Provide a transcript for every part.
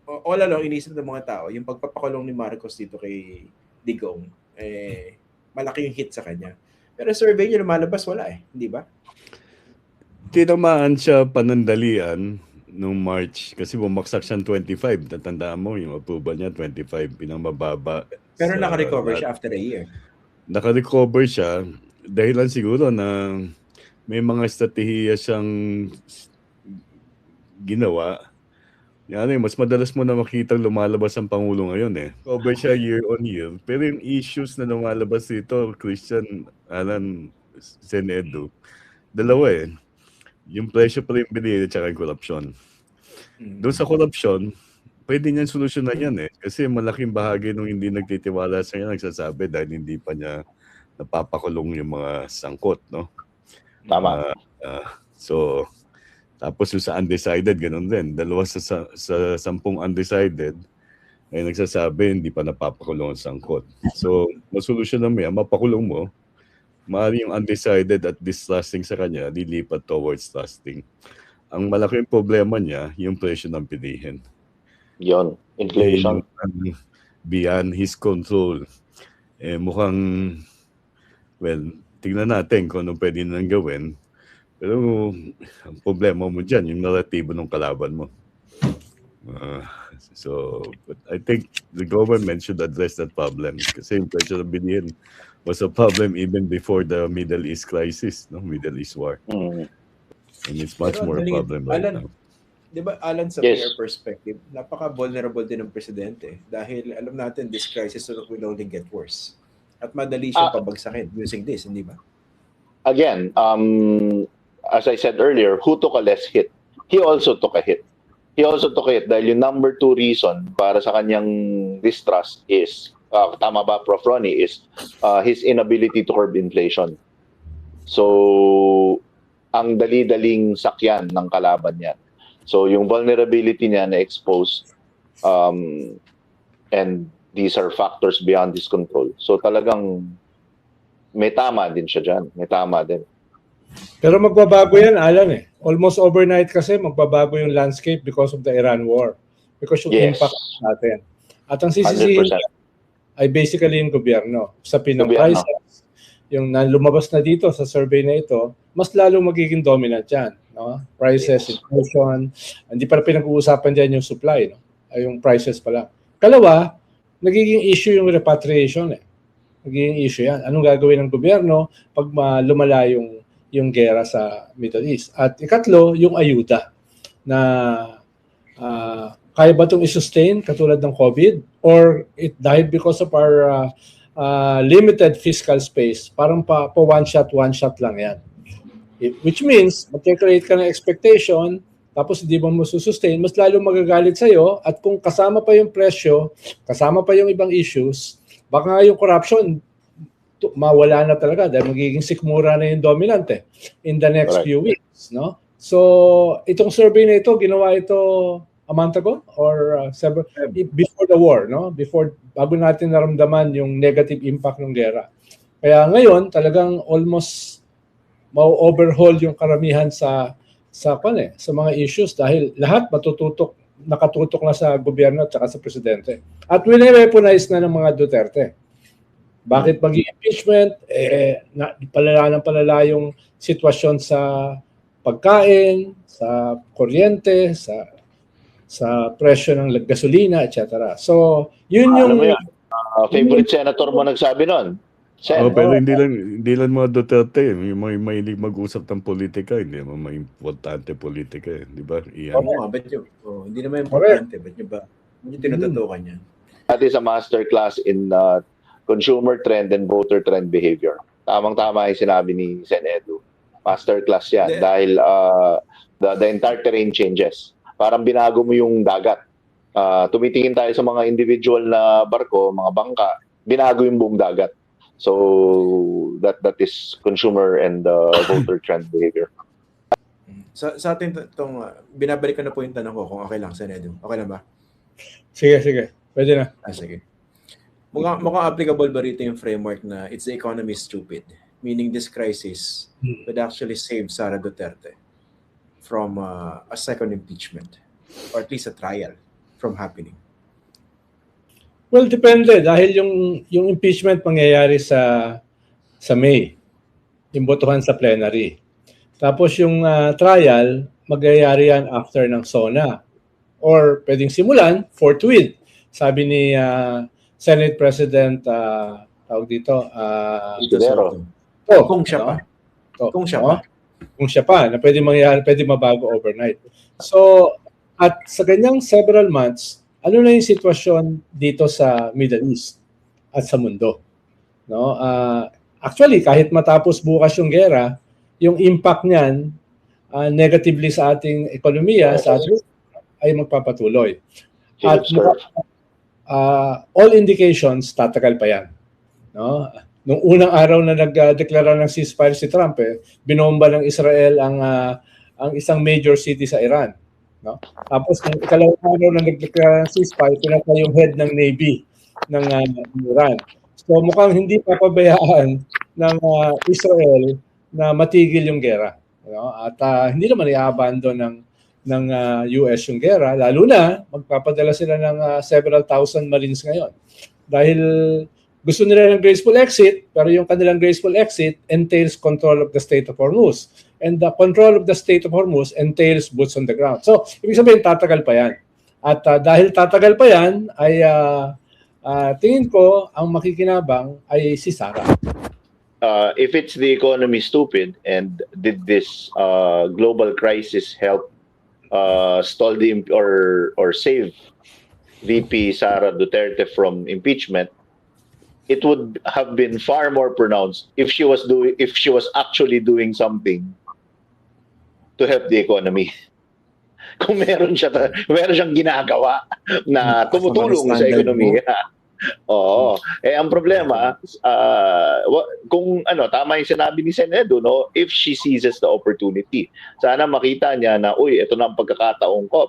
all along inisip ng mga tao, yung pagpapakulong ni Marcos dito kay Digong, malaki yung hit sa kanya. Pero survey niya lumalabas, wala hindi ba? Tinamaan siya panandalian nung March kasi bumaksak siyang 25. Tatandaan mo yung approval niya 25, pinamababa. Pero naka-recover siya after a year. Naka-recover siya dahilan siguro na may mga estratehiya siyang ginawa. Yan mas madalas mo na makita lumalabas ang Pangulo ngayon Cover siya year on year. Pero yung issues na lumalabas dito, Christian, Alan, Sen Edu, dalawa yung presyo pa rin binili at saka yung corruption. Doon sa corruption, pwede niyan solusyonan yan Kasi malaking bahagi nung hindi nagtitiwala sa kanya nagsasabi dahil hindi pa niya napapakulong yung mga sangkot, no? Tama. So, tapos yung sa undecided, ganun din. Dalawa sa 10 undecided ay nagsasabi hindi pa napapakulong ang sangkot. So, masolusyonan mo yan, mapakulong mo, maaari yung undecided at distrusting sa kanya, lilipat towards trusting. Ang malaking problema niya, yung presyo ng pilihin. Yon, inflation. Beyond his control. Mukhang, tingnan natin kung anong pwede nang gawin. Pero ang problema mo dyan, yung naratibo ng kalaban mo. But I think the government should address that problem. Kasi yung presyo ng bilihin was a problem even before the Middle East crisis, no? Middle East war. And it's much more a problem right now. Di ba, Alan, sa PR perspective, napaka-vulnerable din ng presidente dahil alam natin this crisis will only get worse. At madali siyang pabagsakin using this, hindi ba? Again, as I said earlier, who took a less hit? He also took a hit. He also took a hit dahil yung number 2 reason para sa kanyang distrust is, tama ba Prof. Ronnie, is his inability to curb inflation. So, ang dali-daling sakyan ng kalaban niya. So, yung vulnerability niya na-expose and these are factors beyond his control. So, talagang may tama din siya dyan. May tama din. Pero magbabago yan, Alan Almost overnight kasi magbabago yung landscape because of the Iran war. Because yung impact natin. At ang sisisihin ay basically yung gobyerno. Sa pinang-prices, yung lumabas na dito sa survey na ito, mas lalong magiging dominant yan. No? Prices, inflation, hindi pa pinag-uusapan dyan yung supply. No? Ay, yung prices pala. Kalawa, nagiging issue yung repatriation. Nagiging issue yan. Anong gagawin ng gobyerno pag lumala yung gera sa Middle East? At ikatlo, yung ayuda na kaya ba itong i-sustain katulad ng COVID or it died because of our limited fiscal space? Parang pa one shot lang yan. Which means, mag-create ka ng expectation, tapos hindi mo sustain, mas lalo magagalit sa'yo, at kung kasama pa yung presyo, kasama pa yung ibang issues, baka yung corruption, mawala na talaga dahil magiging sikmura na yung dominant in the next few weeks. No? So, itong survey na ito, ginawa ito a month ago or before the war, no? Bago natin naramdaman yung negative impact ng gera. Kaya ngayon, talagang almost ma-overhaul yung karamihan sa mga issues dahil lahat nakatutok na sa gobyerno at saka sa presidente. At wini-weaponize na ng mga Duterte. Bakit mag-impeachment? Palala yung sitwasyon sa pagkain, sa kuryente, sa presyo ng gasolina, etc. So, yun yung... favorite senator mo nagsabi nun. Pero hindi lang mga Duterte. May mahilig mag-usap ng politika. Hindi naman may importante politika. Di ba? Hindi naman importante. Ba't nyo ba? Hindi tinutatukan yan. That is a masterclass in consumer trend and voter trend behavior. Tamang-tama yung sinabi ni Sen Edu. Masterclass yan. Dahil the entire terrain changes. Parang binago mo yung dagat. Tumitingin tayo sa mga individual na barko, mga bangka, binago yung buong dagat. So that is consumer and voter trend behavior. Sa atin itong binabalikan na po yung tanong ko kung okay lang, Sen Edu. Okay lang ba? Sige. Pwede na. Sige. Mukhang applicable ba rito yung framework na it's the economy stupid? Meaning this crisis would actually save Sara Duterte from a second impeachment or at least a trial. from happening? Well, depende dahil yung impeachment mangyayari sa May, imbotohan sa plenary. Tapos yung trial magyayari yan after ng SONA or pwedeng simulan forthwith. Sabi ni Senate President tawag dito Escudero. Kung siya pa. Kung siya pa na pwede mangyari, pwede mabago overnight. So at sa ganyang several months, ano na yung sitwasyon dito sa Middle East at sa mundo? No? Actually, kahit matapos bukas yung gera, yung impact niyan negatively sa ating ekonomiya, sa ating ay magpapatuloy. At all indications, tatagal pa yan. No? Nung unang araw na nagdeklara ng ceasefire si Trump, binomba ng Israel ang isang major city sa Iran. No? Tapos nung ikalawang araw na nagdeklara ng ceasefire, pinatay yung head ng Navy ng Iran. So mukhang hindi papabayaan ng Israel na matigil yung gera. No? At hindi naman i-abandon ng US yung gera, lalo na magpapadala sila ng several thousand Marines ngayon. Dahil gusto nila ng graceful exit, pero yung kanilang graceful exit entails control of the Strait of Hormuz. And the control of the Strait of Hormuz entails boots on the ground. So, ibig sabihin, tatagal pa yan. At dahil tatagal pa yan, ay tingin ko, ang makikinabang ay si Sara. If it's the economy stupid, and did this global crisis help stall the or save VP Sara Duterte from impeachment, it would have been far more pronounced if she was actually doing something to help the economy. Kung meron siyang ginagawa na tumutulong sa ekonomiya. Oo. Ang problema, kung tama yung sinabi ni Senedo, no, if she seizes the opportunity, sana makita niya na, ito na ang pagkakataon ko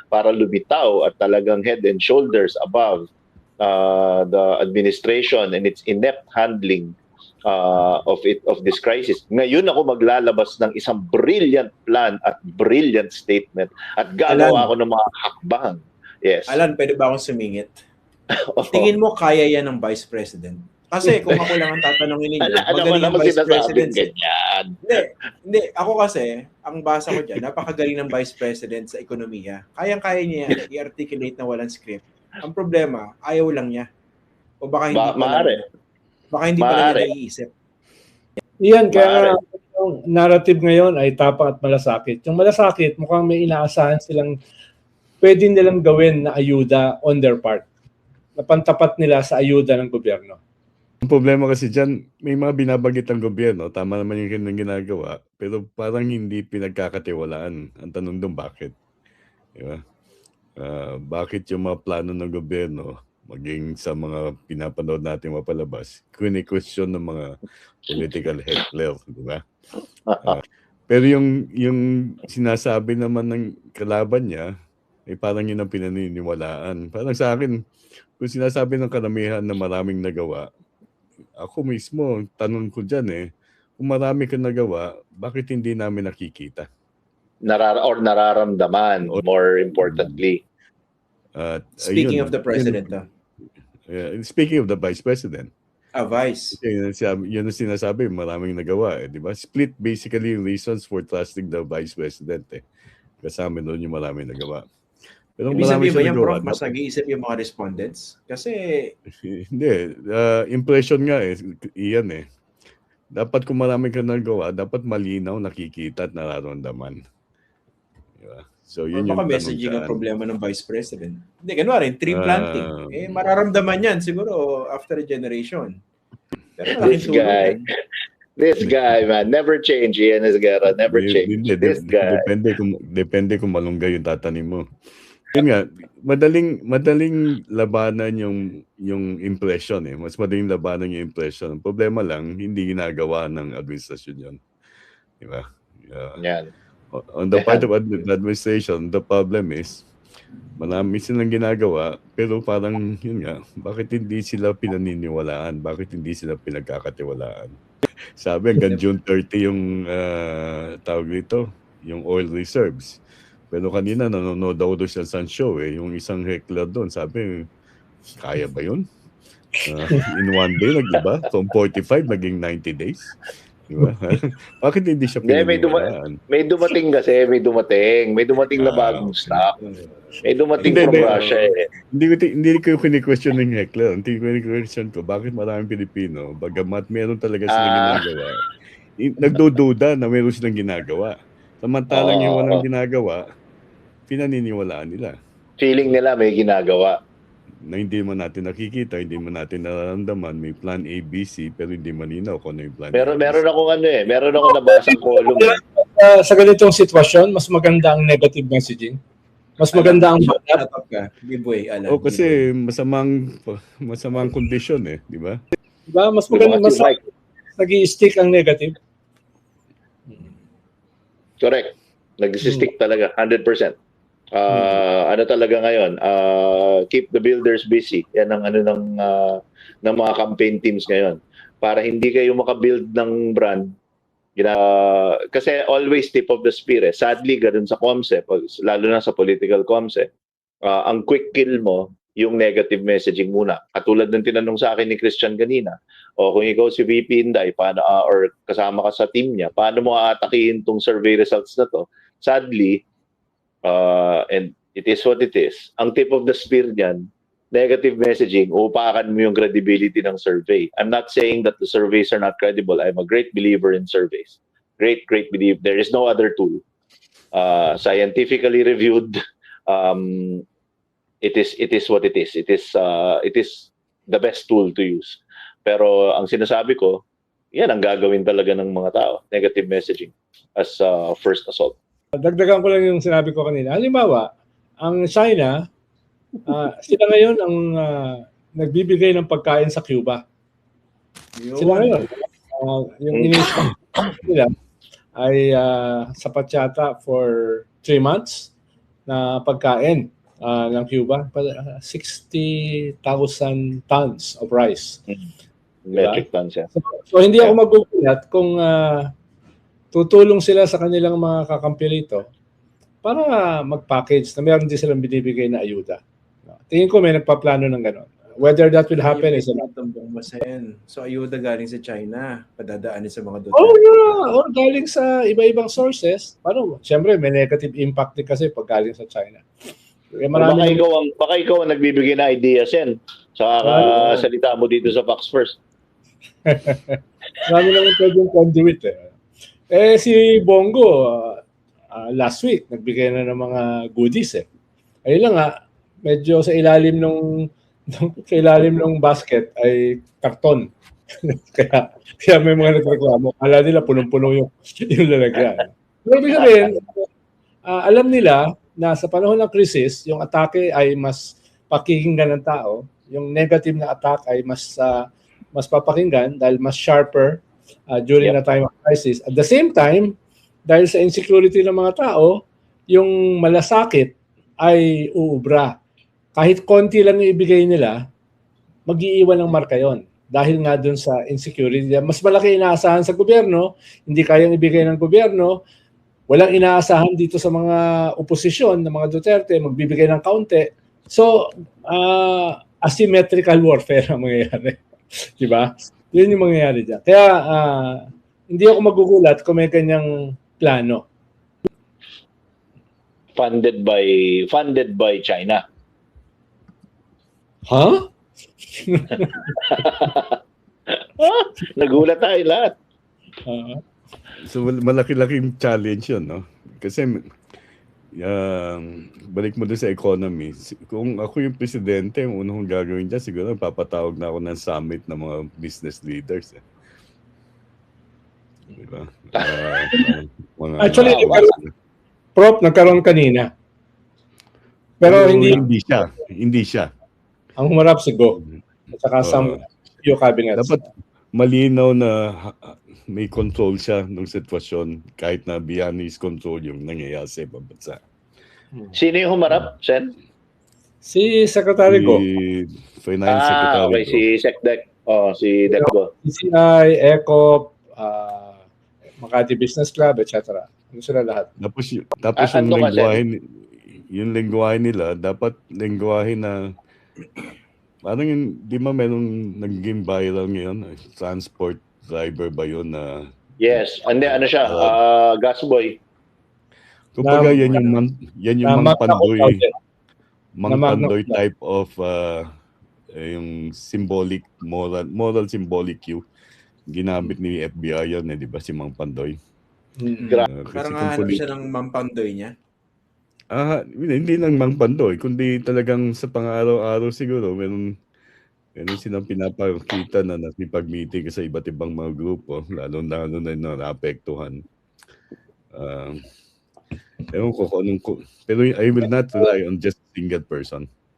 para lumitaw at talagang head and shoulders above the administration and its inept handling of this crisis. Ngayon ako maglalabas ng isang brilliant plan at brilliant statement at gagawa ako ng mga hakbang. Yes. Alan, pwede ba akong sumingit? Tingin mo kaya yan ng Vice President? Kasi kung ako lang ang tatanungin ninyo, magaling ang Vice President. Hindi. Ako kasi, ang basa ko dyan, napakagaling ng Vice President sa ekonomiya. Kayang-kaya niya yan, i-articulate na walang script. Ang problema, ayaw lang niya. O baka hindi pa niya naiisip. Iyan, kaya yung narrative ngayon ay tapang at malasakit. Yung malasakit, mukhang may inaasahan silang pwede nilang gawin na ayuda on their part. Napantapat nila sa ayuda ng gobyerno. Ang problema kasi dyan, may mga binabagit ang gobyerno, tama naman yung ginagawa, pero parang hindi pinagkakatiwalaan. Ang tanong doon, bakit? Diba? Bakit yung mga plano ng gobyerno, maging sa mga pinapanood natin mapalabas, kini-question ng mga political heckler, di ba? Pero yung sinasabi naman ng kalaban niya, parang yun ang pinaniniwalaan. Parang sa akin, kung sinasabi ng karamihan na maraming nagawa, ako mismo, tanong ko dyan kung marami kang nagawa, bakit hindi namin nakikita? Nararamdaman, more importantly. Speaking of the President. Speaking of the Vice President. Vice. Yun ang sinasabi, maraming nagawa. Di ba? Split basically reasons for trusting the Vice President. Kasama doon yung maraming nagawa. Pero ibig sabihin ba yan, Prof, mas nag-iisip yung mga respondents? Kasi... Hindi. Impression nga iyan Dapat kung marami ka nagawa, dapat malinaw, nakikita at nararamdaman. Diba? So, yun yung messaging ang problema ng Vice President. Hindi, ganun tree planting. Mararamdaman yan siguro after a generation. Pero This guy, man, never change. Ian Esguerra, never change. This guy. Depende kung malunggay yung tatanim mo. Yun nga, madaling labanan yung impression Mas madaling labanan yung impression. Ang problema lang, hindi ginagawa ng administrasyon yun. Diba? Yan. On the part of the administration, the problem is, marami silang ginagawa, pero parang, yun nga, bakit hindi sila pinaniniwalaan? Bakit hindi sila pinagkakatiwalaan? Sabi, hanggang June 30 yung tawag dito, yung oil reserves. Pero kanina nanonood ako doon sa Sun Show yung isang heckler doon, sabi, kaya ba yun? In one day, nag-iba? From 45, naging 90 days? Diba? Bakit hindi siya pinaniwalaan? May dumating kasi, may dumating na bagong stock. May dumating from Russia Hindi ko kini-question ng heckler. Hindi ko kini-question ko, bakit maraming Pilipino, bagamat meron talaga silang ginagawa, nagdududa na meron silang ginagawa. Samantalang yung walang ginagawa, pinaniniwalaan nila. Feeling nila may ginagawa. Na hindi mo natin nakikita, hindi mo natin nararamdaman, may plan A, B, C, pero hindi malinaw kung ano yung plan A. Meron akong nabasang column. Sa ganitong sitwasyon, mas maganda ang negative messaging. Mas maganda ang kasi masamang kondisyon di ba? Diba? Mas maganda, mas nag-i-stick ang negative. Correct. Nag-stick talaga, 100%. Ano talaga ngayon, keep the builders busy. Yan ang ng mga campaign teams ngayon. Para hindi kayo makabuild ng brand. Kasi always tip of the spear. Sadly, ganun sa COMSE, lalo na sa political COMSE, ang quick kill mo, yung negative messaging muna. Katulad ng tinanong sa akin ni Christian kanina, kung ikaw si VP Inday, paano, or kasama ka sa team niya, paano mo aatakihin tong survey results na to? Sadly, and it is what it is. Ang tip of the spear niyan, negative messaging, upakan mo yung credibility ng survey. I'm not saying that the surveys are not credible. I'm a great believer in surveys. Great believer. There is no other tool. Scientifically reviewed. It is what it is. It is the best tool to use. Pero ang sinasabi ko, yan ang gagawin talaga ng mga tao. Negative messaging as first assault. Dagdagan ko lang yung sinabi ko kanina. Halimbawa, ang China, sila ngayon ang nagbibigay ng pagkain sa Cuba. Sila ngayon. Yung initial nila ay sapat yata for 3 months na pagkain ng Cuba. 60,000 tons of rice. Metric tons, yeah. So hindi ako magugulat kung tutulong sila sa kanilang mga kakampi rito para mag-package na meron din silang binibigay na ayuda. Tingin ko may nagpaplano ng gano'n. Whether that will happen is So ayuda galing sa China, padadaanin sa mga Duterte. Oh yeah, or galing sa iba-ibang sources. Paano? Siyempre may negative impact din kasi pag galing sa China. Baka ikaw ang nagbibigay na ideas yan. Sa salita mo dito sa Fox First. Marami naman pwedeng conduit si Bongo, last week, nagbigay na ng mga goodies Ayun lang medyo sa ilalim ng basket ay karton. kaya may mga nagreklamo. Akala nila punong-puno yung lalagyan. Pero ibig sabihin, alam nila na sa panahon ng krisis, yung atake ay mas pakikinggan ng tao. Yung negative na attack ay mas papakinggan dahil mas sharper during a time of crisis. At the same time, dahil sa insecurity ng mga tao, yung malasakit ay uubra. Kahit konti lang yung ibigay nila, mag-iiwan ng marka yon. Dahil nga dun sa insecurity. Mas malaki inaasahan sa gobyerno, hindi kayang ibigay ng gobyerno, walang inaasahan dito sa mga oposisyon, ng mga Duterte, magbibigay ng kaunti. So, asymmetrical warfare ang mangyayari. Diba? Yun yung mangyayari dyan. Kaya, hindi ako magugulat kung may kanyang plano. Funded by China. Huh? Nagulat tayo lahat. So malaki-laking challenge yun, no? Kasi balik mo doon sa economy. Kung ako yung presidente, ang unang gagawin dyan, siguro papatawag na ako ng summit ng mga business leaders. Diba? Actually, Prof, nagkaroon kanina. Pero hindi siya. Ang humarap si Go. At saka yung cabinets. Dapat malinaw na may control siya ng sitwasyon kahit na beyond his control yung nangyayari sa ibang bansa. Sino yung humarap, Sen? Si Secretary Go. Finance Secretary okay. Si SecDec. Si DecGo. PCI, ECOP, Makati Business Club, etc. Ano sila lahat? Tapos yung Ano kasi? lengguwahe nila, dapat lengguwahe na parang yung, di ba meron naging viral ngayon, transport driver ba yun na Yes. Hindi, ano siya? Gasboy. kumbaga Na- yan yung na Mang magna cum Pandoy, laude. Mang Na magna Pandoy cum laude. type of yung symbolic, moral symbolic cue. Ginamit ni FBI yan, di ba, si Mang Pandoy. Kasi Parang kung hahanap siya ng mampandoy niya. hindi lang Mang Pandoy, kundi talagang sa pang-araw-araw siguro, meron silang pinapakita na nakipag-meeting sa iba't ibang mga grupo, lalo na naapektuhan. Ewan ko kung anong, pero I will not rely on just a single person.